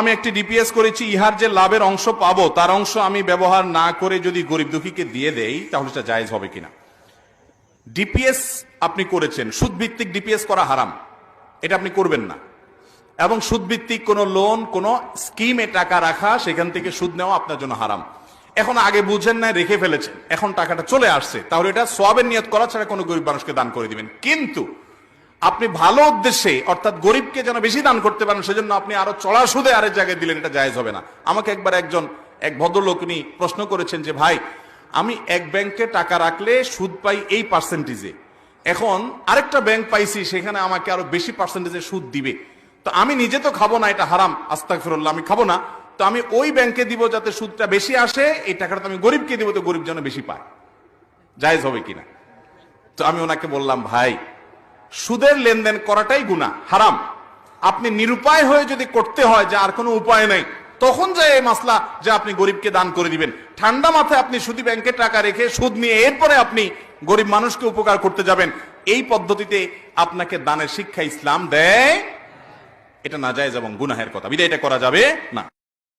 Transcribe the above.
আমি একটি ডিপিএস করেছি, ইহার যে লাভের অংশ পাবো তার অংশ আমি ব্যবহার না করে যদি গরিব দুঃখীকে দিয়ে দেই তাহলে সেটা জায়েজ হবে কিনা? ডিপিএস আপনি করেছেন, সুদভিত্তিক ডিপিএস করা হারাম, এটা আপনি করবেন না। এবং সুদভিত্তিক কোনো লোন, কোনো স্কিমে টাকা রাখা, সেখান থেকে সুদ নেওয়া আপনার জন্য হারাম। এখন আগে বুঝেন না, রেখে ফেলেছেন, এখন টাকাটা চলে আসছে, তাহলে এটা সওয়াবের নিয়ত করা ছাড়া কোনো গরিব মানুষকে দান করে দিবেন। কিন্তু আপনি ভালো উদ্দেশ্যে, অর্থাৎ গরিবকে যেন বেশি দান করতে পারেন, সেজন্য আপনি আরো চড়া সুদে আরেক জায়গায় দিলেন, এটা জায়েজ হবে না। আমাকে একবার এক ভদ্রলোক উনি প্রশ্ন করেছেন যে ভাই, আমি এক ব্যাংকে টাকা রাখলে সুদ পাই এই পার্সেন্টেজে, এখন আরেকটা ব্যাংক পাইছি সেখানে আমাকে আরো বেশি পার্সেন্টেজে সুদ দিবে, তো আমি নিজে তো খাবো না, এটা হারাম, আস্তাগফিরুল্লাহ, আমি খাবো না, তো আমি ওই ব্যাংকে দিব যাতে সুদটা বেশি আসে, এই টাকাটা আমি গরিবকে দিব, তো গরিব যেন বেশি পায়, জায়েজ হবে কিনা? তো আমি ওনাকে বললাম, ভাই, সুদের লেনদেন করাটাই গুনাহ, হারাম। আপনি নিরুপায় হয়ে যদি করতে হয় যে আর কোনো উপায় নেই, তখন যায় এই মাসলা যে আপনি গরিবকে দান করে দিবেন। ঠান্ডা মাথায় আপনি সুদী ব্যাংকে টাকা রেখে সুদ নিয়ে এরপরে আপনি গরিব মানুষকে উপকার করতে যাবেন, এই পদ্ধতিতে আপনাকে দানের শিক্ষা ইসলাম দেয়, এটা নাজায়েজ এবং গুনাহের কথা, বিধায় এটা করা যাবে না।